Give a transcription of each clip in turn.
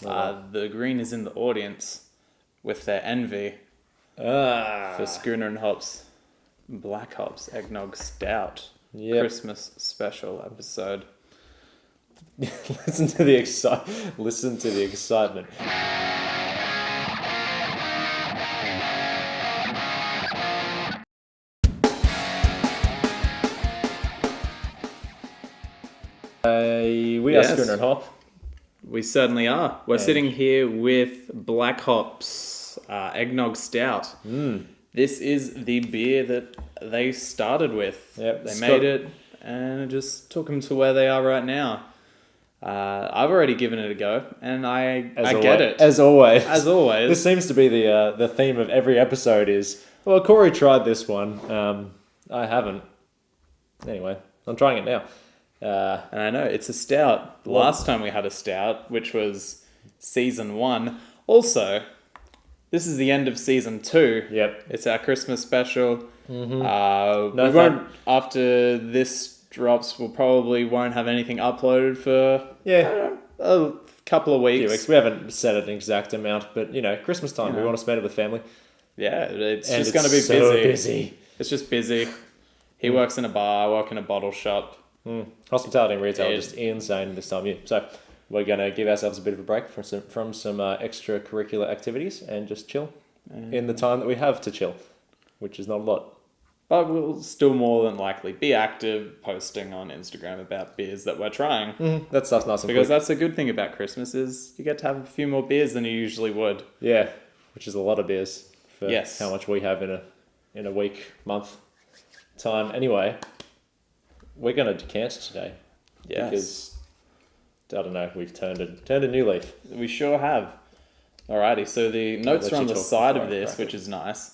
The green is in the audience with their envy for Schooner and Hopp's Black Hops Eggnog Stout Christmas special episode. Listen to the excitement. We are Schooner and Hopp. We certainly are. We're sitting here with Black Hops Eggnog Stout. This is the beer that they started with. Yep, they made it and it just took them to where they are right now. I've already given it a go, and I get it. As always. This seems to be the theme of every episode is, well, Corey tried this one. I haven't. Anyway, I'm trying it now. And I know, it's a stout. The last time we had a stout, which was season 1. Also, this is the end of season 2. Yep. It's our Christmas special. Mm-hmm. After this drops, we probably won't have anything uploaded for a couple of weeks. We haven't set an exact amount, but Christmas time, we want to spend it with family. Yeah, it's just going to be busy. It's just busy. He works in a bar, I work in a bottle shop. Hospitality and retail are just insane this time of year. So we're going to give ourselves a bit of a break from some extracurricular activities and just chill in the time that we have to chill, which is not a lot. But we'll still more than likely be active, posting on Instagram about beers that we're trying. That stuff's nice and because quick. That's a good thing about Christmas is you get to have a few more beers than you usually would. Yeah, which is a lot of beers for yes. how much we have in a week, month time. Anyway, we're going to decant today. Yes. Because, I don't know, we've turned a new leaf. We sure have. Alrighty, so the notes are on the side of this, which is nice.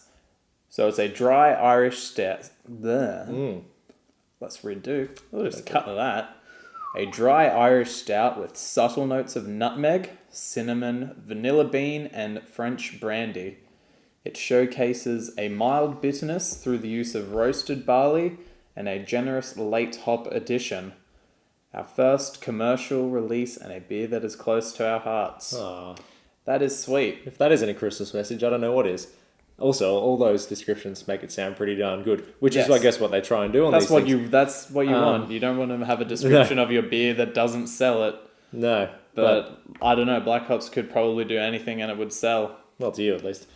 So it's a dry Irish stout. Let's redo. We'll just cut that. A dry Irish stout with subtle notes of nutmeg, cinnamon, vanilla bean, and French brandy. It showcases a mild bitterness through the use of roasted barley and a generous late hop addition. Our first commercial release and a beer that is close to our hearts. Aww. That is sweet. If that isn't a Christmas message, I don't know what is. Also, all those descriptions make it sound pretty darn good, which is, I guess, what they try and do on these things. That's what you want. You don't want to have a description of your beer that doesn't sell it. No. But I don't know, Black Hops could probably do anything and it would sell. Well, to you at least.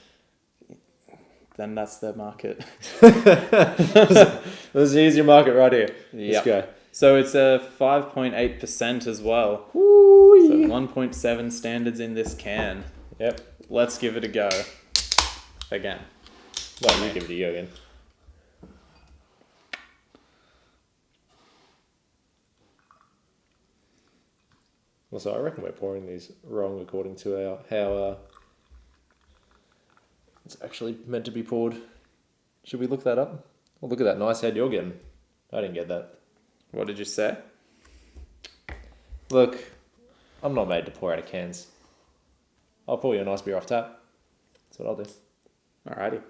Then that's their market. Here's your market right here. Let's go. So it's a 5.8% as well. Ooh, so 1.7 standards in this can. Yep. Let's give it a go. Again. Well, you give it a go again. Well, so I reckon we're pouring these wrong according to how it's actually meant to be poured. Should we look that up? Well, look at that nice head you're getting. I didn't get that. What did you say? Look, I'm not made to pour out of cans. I'll pour you a nice beer off tap. That's what I'll do. Alrighty.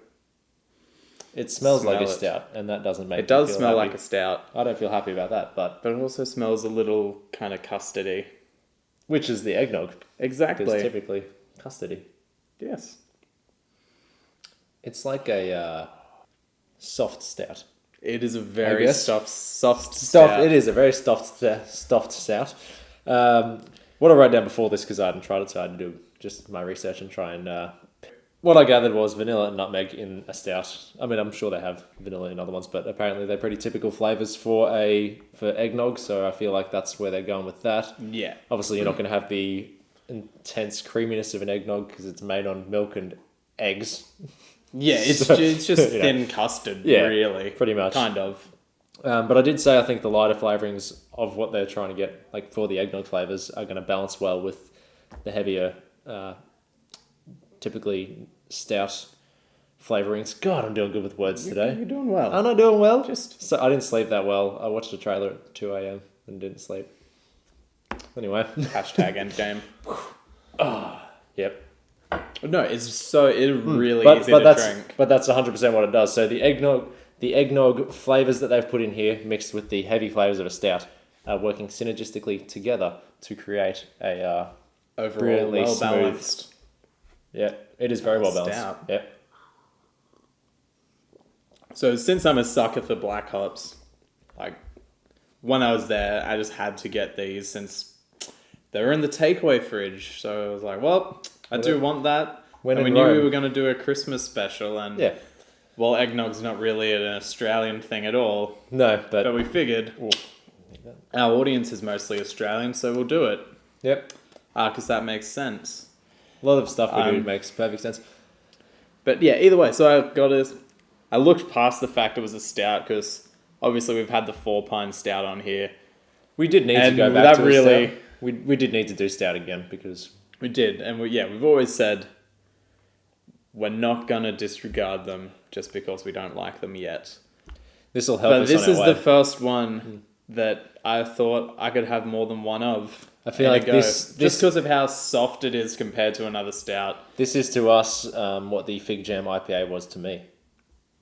It smells like a stout, and that doesn't make it does feel smell happy. like a stout. I don't feel happy about that, but it also smells a little kind of custardy. Which is the eggnog. Exactly. Because typically custardy. Yes. It's like a soft stout. It is a very soft stout. It is a very stuffed stout. What I wrote down before this, because I hadn't tried it, so I had to do just my research and try and... what I gathered was vanilla and nutmeg in a stout. I mean, I'm sure they have vanilla in other ones, but apparently they're pretty typical flavours for eggnog, so I feel like that's where they're going with that. Yeah. Obviously, you're not going to have the intense creaminess of an eggnog because it's made on milk and eggs. Yeah, it's just thin custard, really. Pretty much. Kind of. But I did say I think the lighter flavourings of what they're trying to get, like for the eggnog flavours, are going to balance well with the heavier, typically stout flavourings. God, I'm doing good with words today. You're doing well. I'm not doing well. So I didn't sleep that well. I watched a trailer at 2 a.m. and didn't sleep. Anyway. Hashtag endgame. Yep. No, it's really easy to drink. But that's 100% what it does. So the eggnog flavours that they've put in here, mixed with the heavy flavours of a stout, are working synergistically together to create a overall Brilliantly well smooth. balanced. Yeah, it is very well balanced. Stout. Yeah. So since I'm a sucker for black hops, like when I was there, I just had to get these since they were in the takeaway fridge. So I was like, well, I do want that. When and we in knew we Rome. were going to do a Christmas special, and Yeah. well, eggnog's not really an Australian thing at all. No, But we figured our audience is mostly Australian, so we'll do it. Yep. Because that makes sense. A lot of stuff we do makes perfect sense. But yeah, either way, so I got this. I looked past the fact it was a stout because obviously we've had the 4-pine stout on here. We did need to And go back that to really- a stout. We did need to do stout again because We did, and we've always said we're not gonna disregard them just because we don't like them yet. this will help But us this on is our the way. first one that I thought I could have more than one of. I feel in a like go. this- just because of how soft it is compared to another stout. This is to us what the Fig Jam IPA was to me,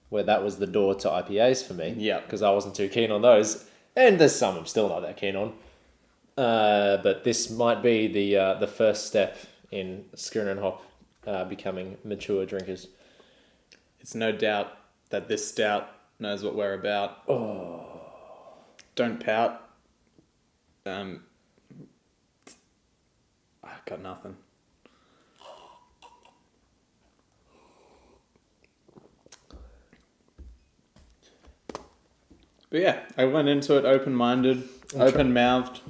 where that was the door to IPAs for me. Yeah. Because I wasn't too keen on those, and there's some I'm still not that keen on. But this might be the first step in Schooner Hopp becoming mature drinkers. It's no doubt that this stout knows what we're about. Oh, don't pout. I got nothing. But yeah, I went into it open-minded, open-mouthed.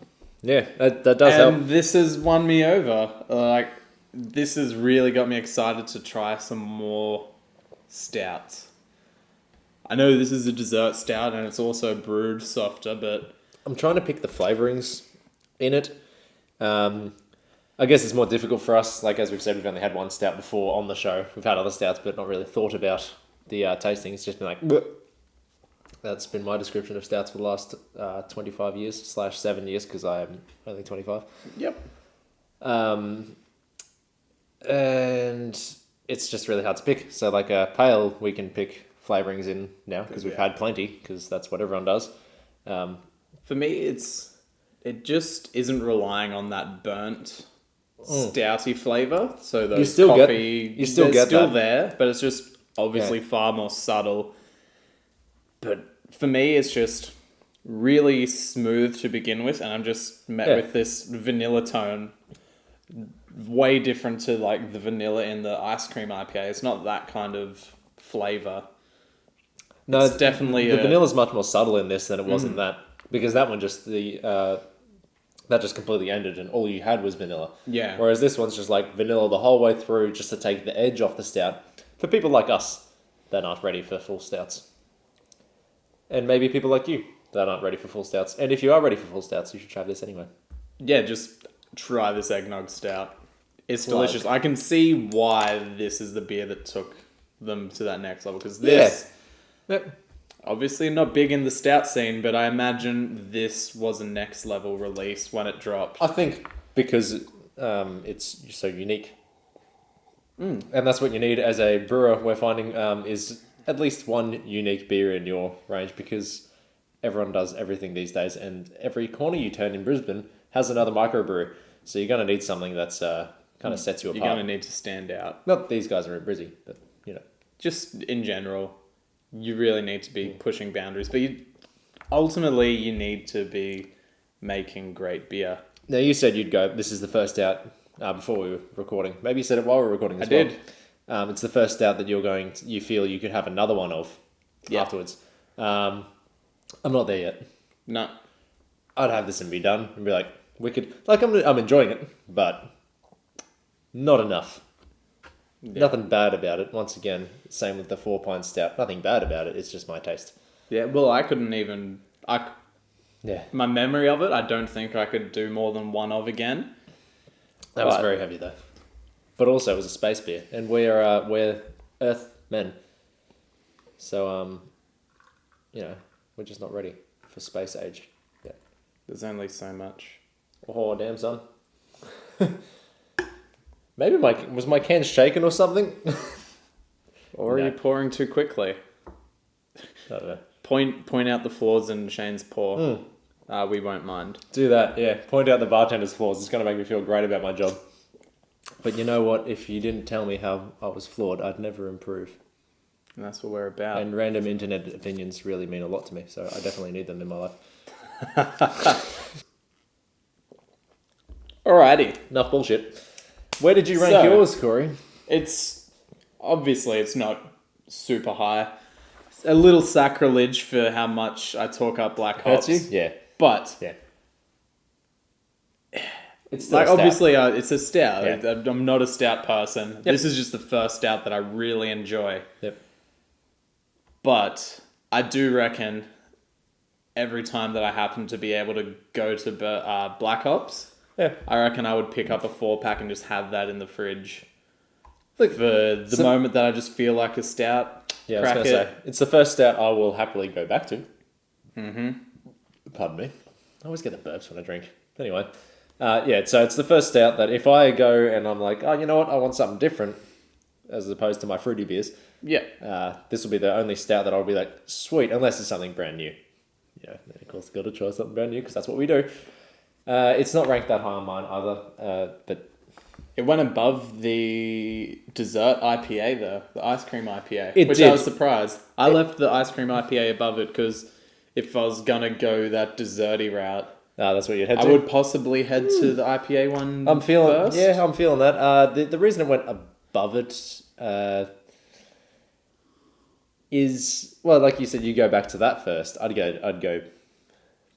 Yeah, that does help. And this has won me over. Like, this has really got me excited to try some more stouts. I know this is a dessert stout and it's also brewed softer, but I'm trying to pick the flavorings in it. I guess it's more difficult for us. Like as we've said, we've only had one stout before on the show. We've had other stouts, but not really thought about the tasting. It's just been like, bleh. That's been my description of stouts for the last 25 years / 7 years because I'm only 25. yep. And it's just really hard to pick. So like a pale, we can pick flavorings in now because we've had plenty because that's what everyone does. For me, it just isn't relying on that burnt stouty flavor. So those still get- coffee, you still they're get still that. there, but it's just obviously far more subtle. But for me, it's just really smooth to begin with, and I'm just met Yeah. with this vanilla tone, way different to like the vanilla in the ice cream IPA. It's not that kind of flavor. No, It's definitely the a- vanilla's much more subtle in this than it was in that because that one just that just completely ended and all you had was vanilla. Yeah. Whereas this one's just like vanilla the whole way through, just to take the edge off the stout for people like us that aren't ready for full stouts, and maybe people like you that aren't ready for full stouts. And if you are ready for full stouts, you should try this anyway. Yeah, just try this eggnog stout. It's Love. delicious. I can see why this is the beer that took them to that next level. Because this, Yep. obviously not big in the stout scene, but I imagine this was a next level release when it dropped. I think because it's so unique. And that's what you need as a brewer, we're finding, is at least one unique beer in your range because everyone does everything these days and every corner you turn in Brisbane has another microbrewery. So you're going to need something that's kind of sets you You're apart. going to need to stand out. Not that these guys are in Brizzy, but you know. Just in general, you really need to be pushing boundaries. But ultimately, you need to be making great beer. Now you said you'd go, this is the first out before we were recording. Maybe you said it while we were recording as I well. did. It's the first out that you feel you could have another one of afterwards. I'm not there yet. No. I'd have this and be done and be like, wicked. Like, I'm enjoying it, but not enough. Yeah. Nothing bad about it. Once again, same with the 4-pint stout. Nothing bad about it. It's just my taste. Yeah, well, I couldn't even... Yeah. My memory of it, I don't think I could do more than one of again. That was But- very heavy, though. But also, it was a space beer. And we're Earth men. So, we're just not ready for space age yet. There's only so much. Oh, damn, son. Maybe was my can shaken or something? Or are No. you pouring too quickly? I don't know. Point out the flaws in Shane's pour. We won't mind. Do that, yeah. Point out the bartender's flaws. It's going to make me feel great about my job. But you know what? If you didn't tell me how I was flawed, I'd never improve. And that's what we're about. And random internet opinions really mean a lot to me, so I definitely need them in my life. Alrighty. Enough bullshit. Where did you rank So- yours, Corey? It's not super high. It's a little sacrilege for how much I talk up Black Hops. Hurts you? Yeah. But Yeah. It's still like a stout. obviously it's a stout. Yeah. I'm not a stout person. This is just the first stout that I really enjoy. Yep. But I do reckon every time that I happen to be able to go to Black Hops, Yeah. I reckon I would pick up a 4-pack and just have that in the fridge. Look, For the moment that I just feel like a stout, yeah, I was crack going to say, it's the first stout I will happily go back to. Mm-hmm. Pardon me. I always get the burps when I drink. Anyway, so it's the first stout that if I go and I'm like, oh, you know what, I want something different as opposed to my fruity beers, this will be the only stout that I'll be like, sweet, unless it's something brand new. Yeah, then of course, got to try something brand new because that's what we do. It's not ranked that high on mine either, but It went above the dessert IPA though, the ice cream IPA, It which did. I was surprised. I left the ice cream IPA above it because if I was gonna go that desserty route, that's what you'd head I to. would possibly head to the IPA one. I'm feeling, first. yeah, I'm feeling that. The reason it went above it is, well, like you said, you go back to that first. I'd go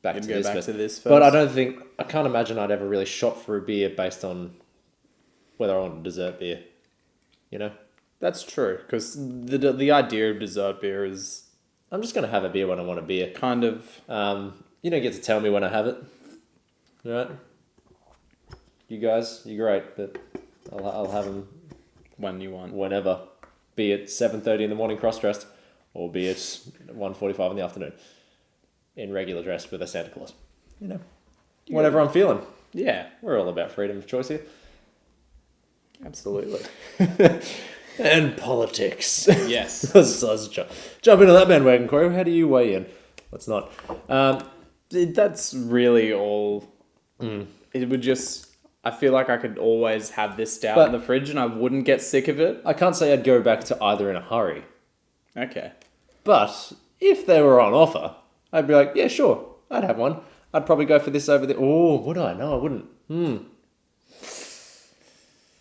back You'd to go this back first. to this But first. I can't imagine I'd ever really shop for a beer based on whether I want a dessert beer. You know, That's true because the idea of dessert beer is I'm just gonna have a beer when I want a beer. kind of You don't get to tell me when I have it, right? You guys, you're great, but I'll have them when you want. whenever, be it 7:30 in the morning cross-dressed, or be it 1:45 in the afternoon, in regular dress with a Santa Claus. You know, whatever I'm feeling. Yeah, We're all about freedom of choice here. absolutely. And politics. Yes. Let's jump into that bandwagon, Corey. How do you weigh in? Let's not. That's really all. It would just. I feel like I could always have this stout But- in the fridge and I wouldn't get sick of it. I can't say I'd go back to either in a hurry. Okay. But if they were on offer, I'd be like, yeah, sure, I'd have one. I'd probably go for this over there. Oh, would I? No, I wouldn't.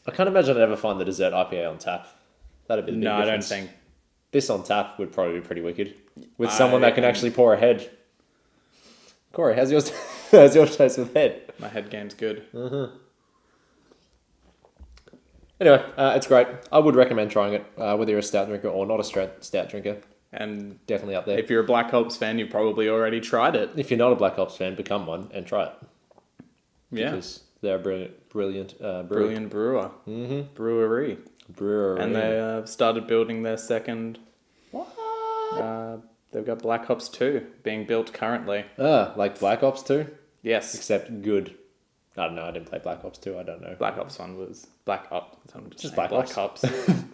I can't imagine I'd ever find the dessert IPA on tap. That'd be the big No, I don't difference. think. This on tap would probably be pretty wicked. With I someone that can reckon- actually pour a head. Corey, how's yours, how's yours taste with head? My head game's good. Anyway, it's great. I would recommend trying it, whether you're a stout drinker or not a stout drinker. And Definitely up there. if you're a Black Hops fan, you've probably already tried it. If you're not a Black Ops fan, become one and try it. Yeah. Because they're a brilliant brewery. Brilliant brewer. Mm-hmm. Brewery. Brewery. And they started building their second. What? They've got Black Hops 2 being built currently. Like Black Ops 2? Yes. Except good. I don't know, I didn't play Black Ops 2, I don't know. Black Ops 1 was Black Ops. I'm Just saying Black Ops. Ops.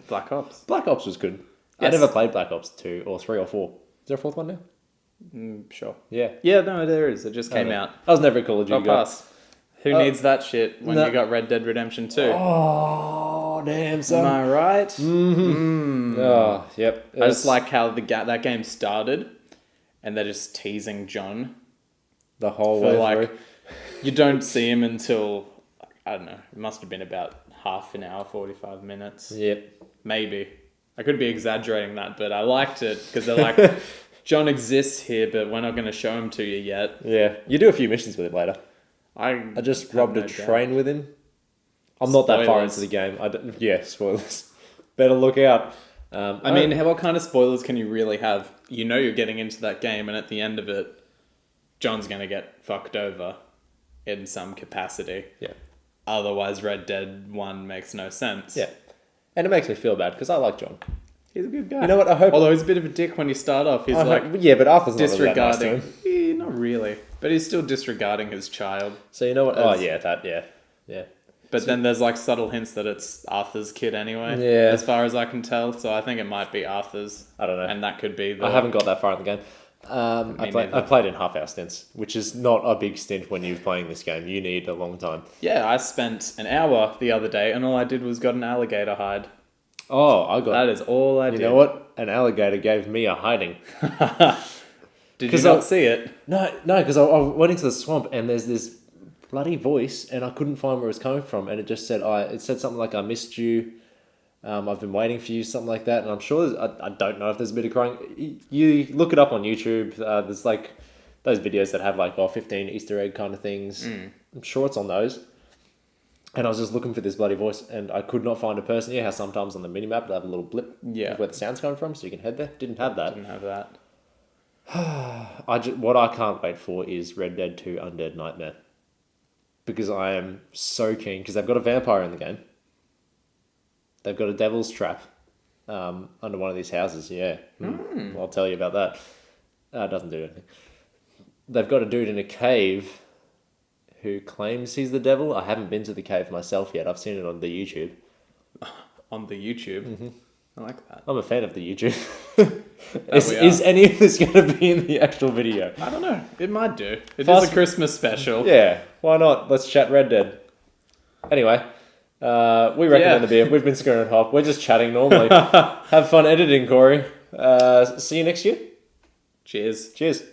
Black Ops. Black Ops was good. I Yes. never played Black Ops 2 or 3 or 4. Is there a fourth one now? Sure. Yeah. Yeah, no, there is. It just came out. I was never a Call of I'll Duty guy. pass. Who needs that shit when no. you got Red Dead Redemption 2? Oh, damn, Am son. I right? Oh, yep. I just like how that game started and they're just teasing John the whole for way like through. you don't see him until I don't know, it must have been about half an hour, 45 minutes. Yep. Maybe. I could be exaggerating that, but I liked it because they're like John exists here, but we're not going to show him to you yet. Yeah. You do a few missions with him later. I just have robbed no a doubt. train with him. I'm not that far Spoilers. into the game. Yeah, spoilers. Better look out. I mean, what kind of spoilers can you really have? You know you're getting into that game, and at the end of it, John's going to get fucked over in some capacity. Yeah. Otherwise, Red Dead 1 makes no sense. Yeah. And it makes me feel bad because I like John. He's a good guy. You know what? I hope. Although he's a bit of a dick when you start off. He's Yeah, but Arthur's not really that nice to disregarding... him. Not really. But he's still disregarding his child. So you know what? Oh, As- yeah. But then there's like subtle hints that it's Arthur's kid anyway. Yeah. As far as I can tell. So I think it might be Arthur's. I don't know. And that could be the... I haven't got that far in the game. I played in half-hour stints, which is not a big stint when you're playing this game. You need a long time. Yeah, I spent an hour the other day, and all I did was got an alligator hide. Oh, I got... That is all I did. You know what? An alligator gave me a hiding. Did you not see it? No, because I went into the swamp, and there's this bloody voice, and I couldn't find where it was coming from, and it just said, it said something like, I missed you, I've been waiting for you, something like that, and I'm sure, I don't know if there's a bit of crying. You look it up on YouTube, there's like those videos that have like 15 Easter egg kind of things. I'm sure it's on those. And I was just looking for this bloody voice, and I could not find a person. Yeah, how sometimes on the minimap they have a little blip of where the sound's coming from, so you can head there. Didn't have that. Didn't have that. What I can't wait for is Red Dead 2 Undead Nightmare. Because I am so keen, because they've got a vampire in the game. They've got a devil's trap under one of these houses, yeah. I'll tell you about that. It doesn't do anything. They've got a dude in a cave who claims he's the devil. I haven't been to the cave myself yet. I've seen it on the YouTube. On the YouTube? Mm-hmm. I like that. I'm a fan of the YouTube. Is any of this going to be in the actual video? I don't know. It might do. It is a Christmas special. Yeah, why not? Let's chat Red Dead. Anyway, we recommend the beer. We've been Schooner Hopp. We're just chatting normally. Have fun editing, Corey. See you next year. Cheers. Cheers.